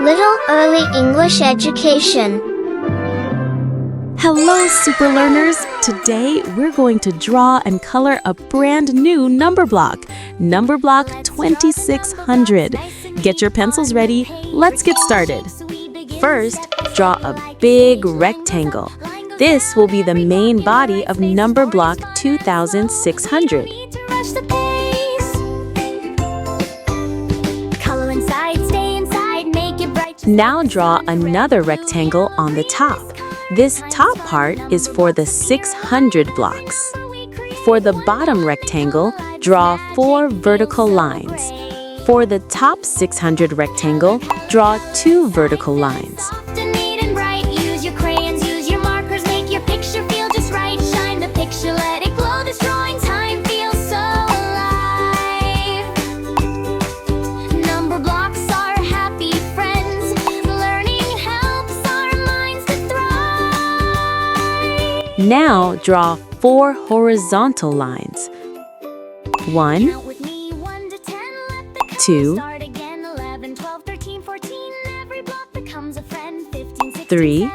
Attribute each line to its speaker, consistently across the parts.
Speaker 1: Little Early English Education.
Speaker 2: Hello, super learners! Today we're going to draw and color a brand new number block, Numberblock 2600. Get your pencils ready. Let's get started. First, draw a big rectangle. This will be the main body of Numberblock 2600. Now draw another rectangle on the top. This top part is for the 600 blocks. For the bottom rectangle, draw 4 vertical lines. For the top 600 rectangle, draw 2 vertical lines. Now draw 4 horizontal lines. 1, 2, 3,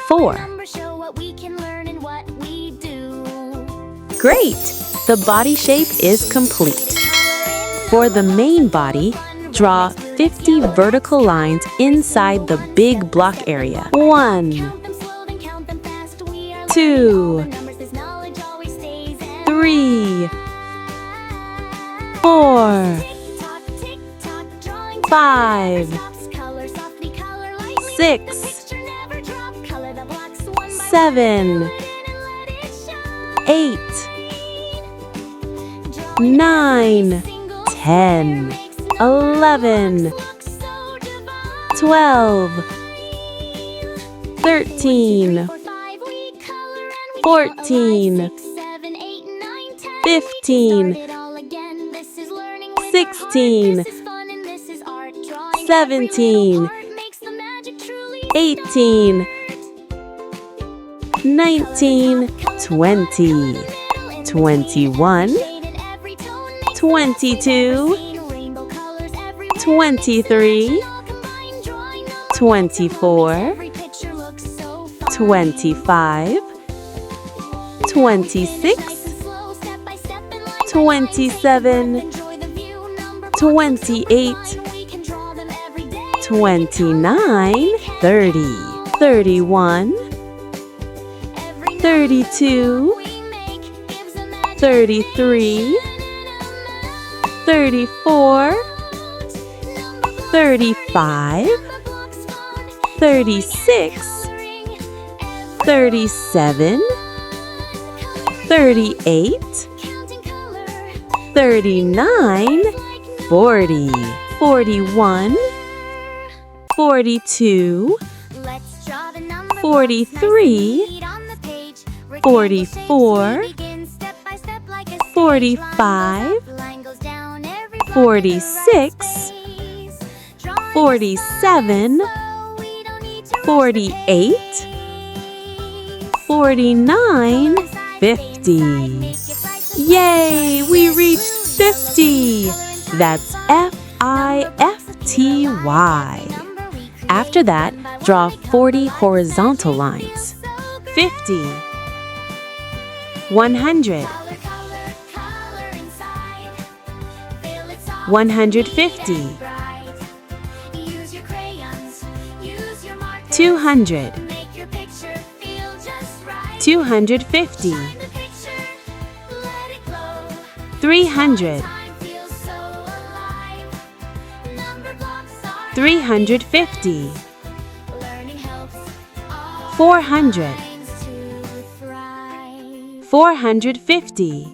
Speaker 2: 4. Great! The body shape is complete. For the main body, draw 50 vertical lines inside the big block area. 1, 2, 3, 4, 5, 6, 7, 8, 9, 10, 11, 12, 13, 14, 15, 16, 17, 18, 19, 20, 21, 22, 23, 24, 25, 26, 27, 28, 29, 30, 31, 32, 33, 34, 35, 36, 37, 38, 39, 40, 41, 42, 43, 44, 45, 46, 47, 48, 49, 50. Yay! We reached 50! That's F-I-F-T-Y. After that, draw 40 horizontal lines. 50, 100, 150, 200, 250, 300, 350, 400, 450,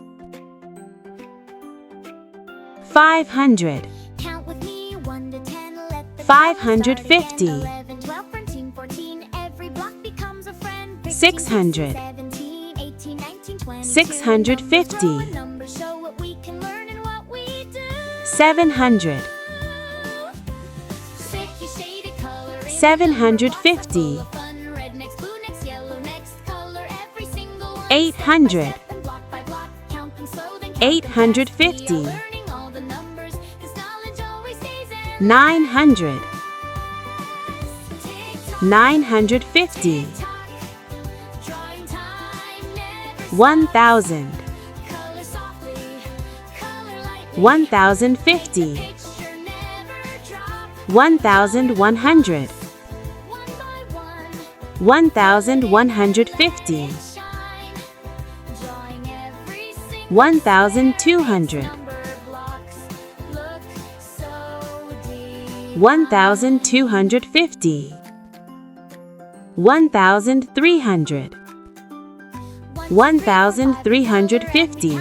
Speaker 2: 500, 550, 600, 650, 700, 750, 800, 850, 900, 950, 1000, 1050, 1100, 1150, 1200, 1250, 1300, 1350,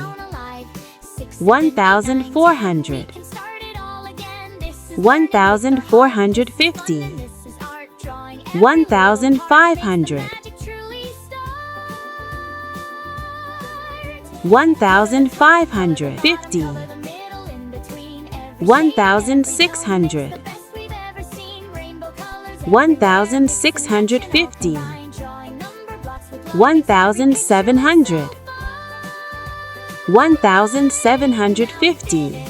Speaker 2: 1400, 1450, 1500, 1550, 1600, 1650, 1700, 1750,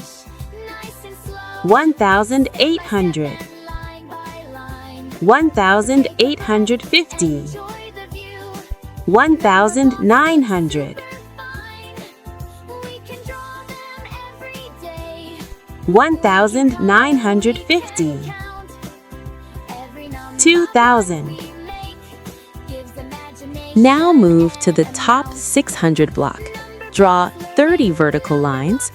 Speaker 2: 1800, 1850, 1900, 1950, 2000. Now move to the top 600 block. Draw 30 vertical lines.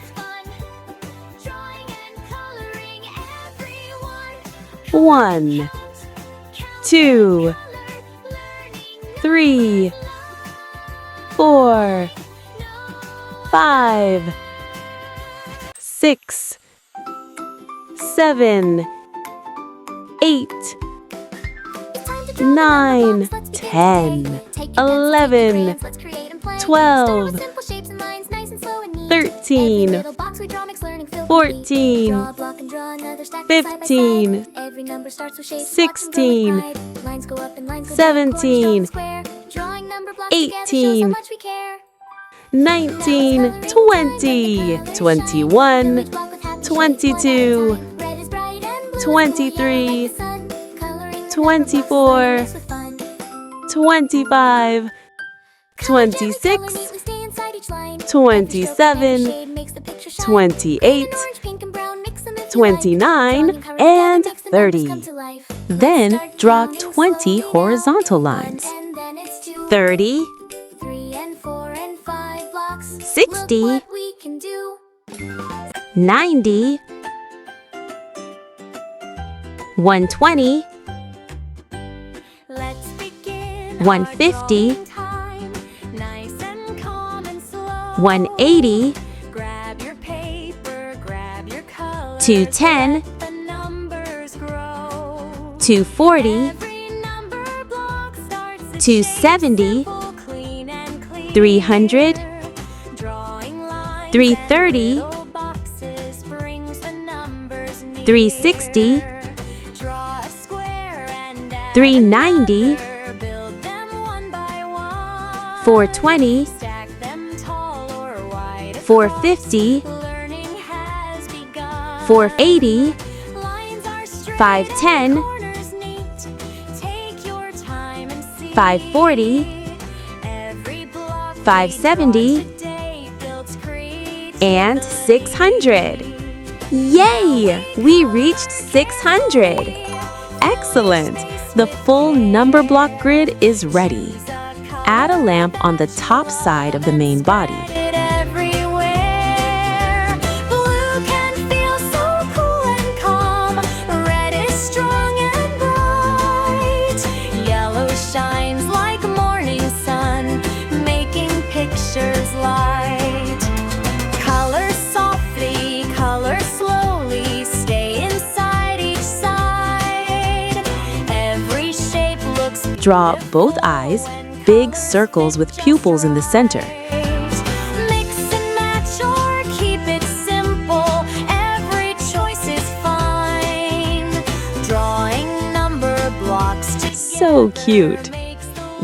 Speaker 2: 1, 2, 3, 4, 5, 6, 7, 8, 9, 10, 11, 12, 13, 14, 15, 16, 17, 18, 19, 20, 21, 22, 23, 24, 25, 26, 27, 28, 29, and 30. Then draw 20 horizontal lines. 30, 60, 90, 120, 150, 180, 210, 240, 270, 300, 330, 360, 390, 420, 450, 480, 510, 540, 570, and 600. Yay! We reached 600! Excellent! The full number block grid is ready. Add a lamp on the top side of the main body. Draw both eyes, big circles with pupils in the center.
Speaker 3: Mix and match or keep it simple. Every choice is fine. Drawing number blocks together.
Speaker 2: So cute!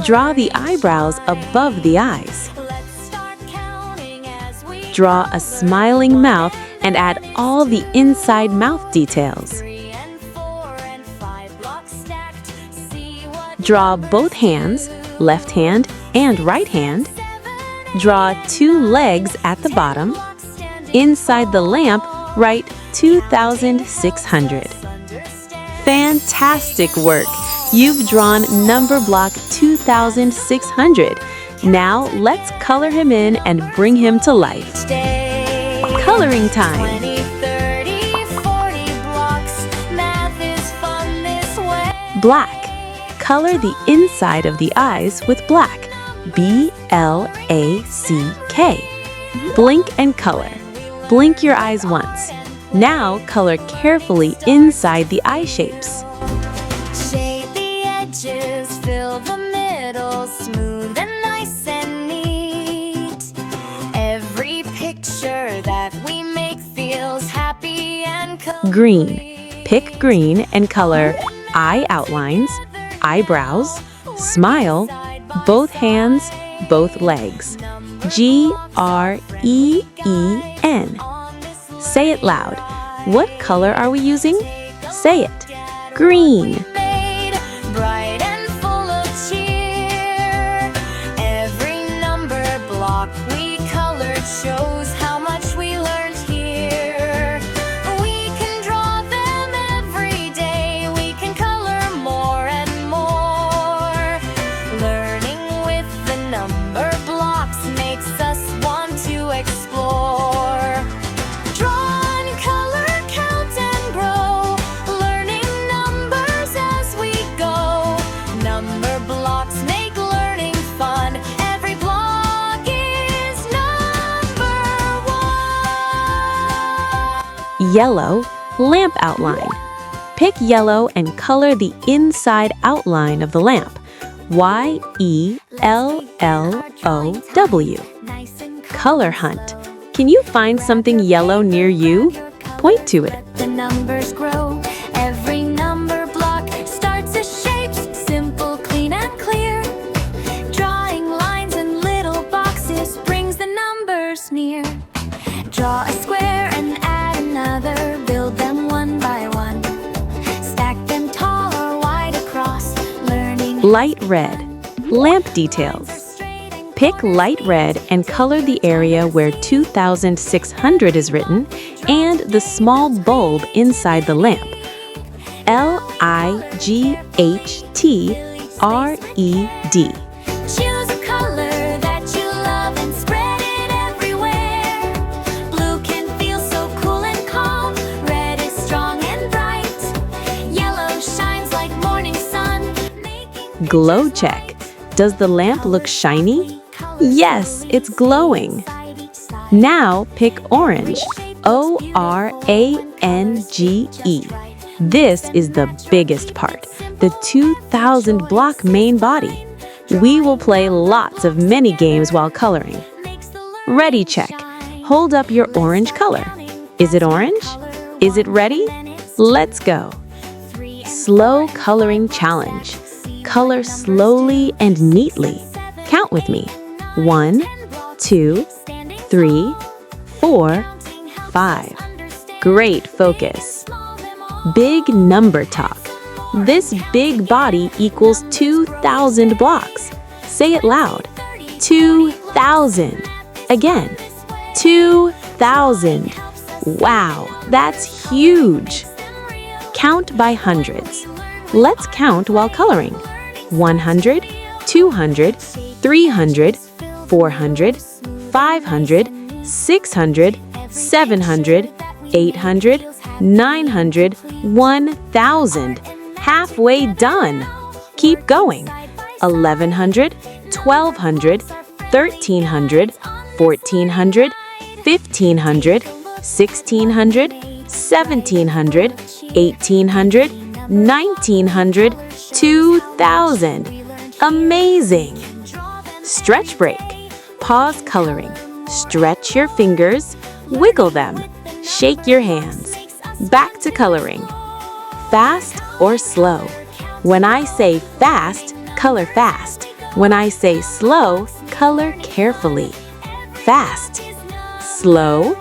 Speaker 2: Draw the eyebrows above the eyes.
Speaker 3: Let's start counting as we
Speaker 2: Draw a smiling mouth and add all the inside mouth details.
Speaker 3: 3
Speaker 2: Draw both hands, left hand and right hand. Draw 2 legs at the bottom. Inside the lamp, write 2,600. Fantastic work! You've drawn number block 2,600. Now let's color him in and bring him to life. Coloring time!
Speaker 3: 20, 30, 40 blocks. Math is fun this way.
Speaker 2: Black. Color the inside of the eyes with black. B-L-A-C-K. Blink and color. Blink your eyes once. Now color carefully inside the eye shapes.
Speaker 3: Shade the edges, fill the middle, smooth and nice and neat. Every picture that we make feels happy and complete.
Speaker 2: Green. Pick green and color eye outlines, eyebrows, smile, both hands, both legs. G-R-E-E-N. Say it loud. What color are we using? Say it. Green.
Speaker 3: Made bright and full of cheer. Every number block we colored shows how much we learned here. We can draw them every day. We can color more and more. Learning with the number blocks makes us want to explore. Draw and color, count and grow. Learning numbers as we go. Number blocks make learning fun. Every block is number one.
Speaker 2: Yellow, lamp outline. Pick yellow and color the inside outline of the lamp. Y-E-L-L-O-W.
Speaker 3: Nice and
Speaker 2: Color hunt. Can you find something yellow near you? Point to it.
Speaker 3: the numbers grow. Every number block starts as shapes, simple, clean, and clear. Drawing lines and little boxes brings the numbers near. Draw a square and add another, build them one by one. Stack them tall or wide across, learning.
Speaker 2: Light red. Lamp details. Pick light red and color the area where 2,600 is written and the small bulb inside the lamp. L-I-G-H-T-R-E-D.
Speaker 3: Choose a color that you love and spread it everywhere. Blue can feel so cool and calm. Red is strong and bright. Yellow shines like morning sun, making
Speaker 2: Glow check. Does the lamp look shiny? Yes, it's glowing. Now pick orange. O-R-A-N-G-E. This is the biggest part, the 2,000 block main body. We will play lots of mini games while coloring. Ready check. Hold up your orange color. Is it orange? Is it ready? Let's go. Slow coloring challenge. Color slowly and neatly. Count with me. 1, 2, 3, 4, 5. Great focus. Big number talk. This big body equals 2,000 blocks. Say it loud. 2,000. Again. 2,000. Wow, that's huge. Count by hundreds. Let's count while coloring. 100, 200, 300, 400, 500, 600, 700, 800, 900, 1,000. Halfway done. Keep going. 1,100, 1,200, 1,300, 1,400, 1,500, 1,600, 1,700, 1,800, 1,900, 2,000. Amazing! Stretch break. Pause coloring. Stretch your fingers. Wiggle them. Shake your hands. Back to coloring. Fast or slow? When I say fast, color fast. When I say slow, color carefully. Fast. Slow.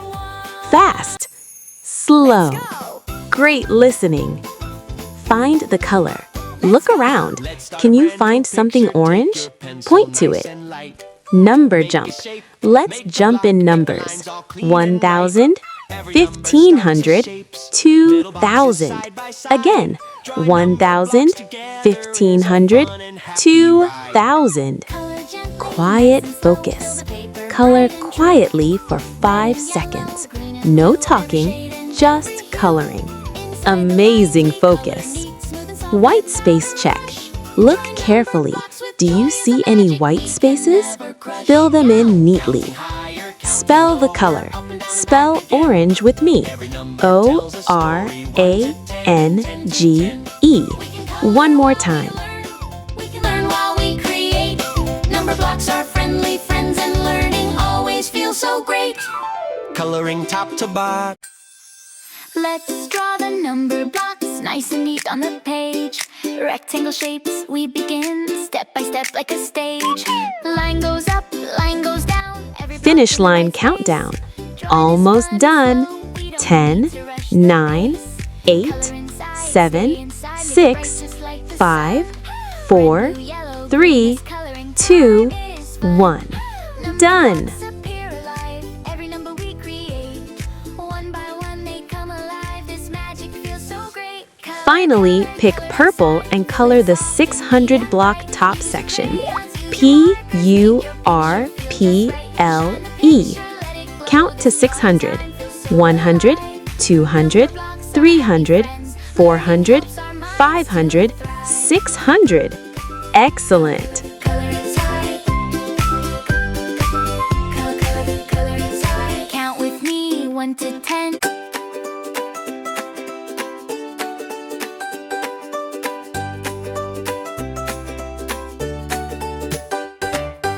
Speaker 2: Fast. Slow. Great listening. Find the color. Look around. Can you find something orange? Point to it. Number jump. Let's jump in numbers. 1,000, 1,500, 2,000. Again, 1,000, 1,500, 2,000. Quiet focus. Color quietly for 5 seconds. No talking, just coloring. Amazing focus. White space check. Look carefully. Do you see any white spaces? Fill them in neatly. Spell the color. Spell orange with me. O-R-A-N-G-E. One more time.
Speaker 3: We can learn while we create. Number blocks are friendly friends, and learning always feels so great.
Speaker 4: Coloring top to bottom.
Speaker 3: Let's draw the number blocks nice and neat on the page. Rectangle shapes we begin, step by step like a stage. Line goes up, line goes down.
Speaker 2: Finish line countdown. Almost done. 10, 9, 8, 7, 6, 5, 4, 3, 2, 1. Done! Finally, pick purple and color the 600 block top section. P-U-R-P-L-E. Count to 600. 100, 200, 300, 400, 500, 600. Excellent!
Speaker 3: Count with me, 1 to 10.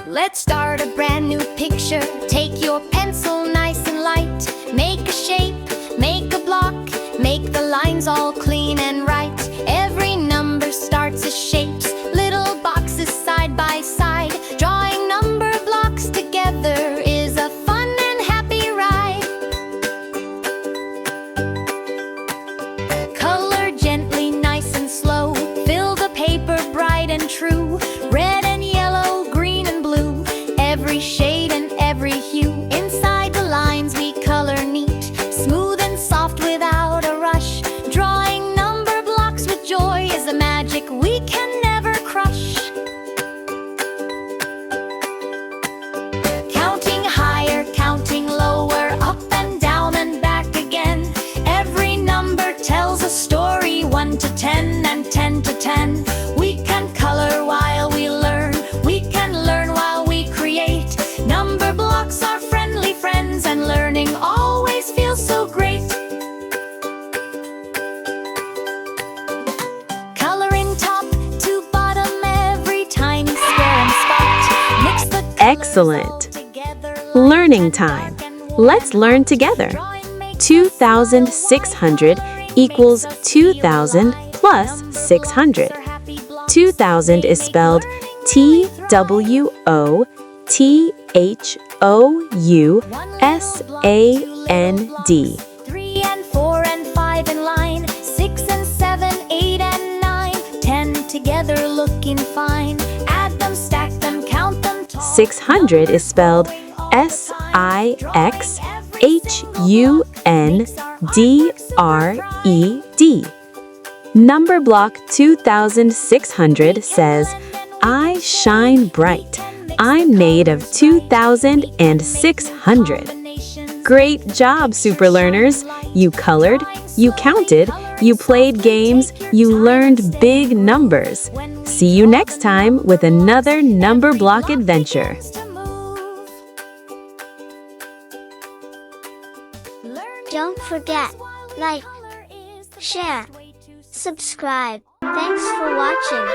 Speaker 3: Let's start a brand new picture. Take your pencil nice and light. Make a shape, make a block. Make the lines all clean and right. Every number starts as shapes, little boxes side by side. Drawing number blocks together is a fun and happy ride. Color gently, nice and slow. Fill the paper bright and true. Red and yellow, green and blue. Every shade and every hue. Inside the lines we color neat. Smooth and soft without a rush. Drawing number blocks with joy is a magic we can never crush. Counting higher, counting lower. Up and down and back again. Every number tells a story. 1 to 10 and 10 to 10. We can color while we learn. We can learn while we create. Number blocks are friendly friends, and learning always feels so great. Coloring top to bottom, every tiny square and spot. Mix the colors
Speaker 2: Excellent.
Speaker 3: all together.
Speaker 2: Learning time. Let's learn together. 2,600 equals 2,000 plus 600. 2,000 is spelled T-W-O-T-H-O-U-S-A-N-D.
Speaker 3: 3 and 4 and 5 in line. 6 and 7, 8 and 9. 10 together looking fine. Add them, stack them, count them tall.
Speaker 2: 600 is spelled S-I-X-H-U-N-D-R-E-D. Number block 2,600 says, I shine bright. I'm made of 2,600. Great job, super learners! You colored, you counted, you played games, you learned big numbers. See you next time with another number block adventure.
Speaker 1: Don't forget, like, share, subscribe. Thanks for watching.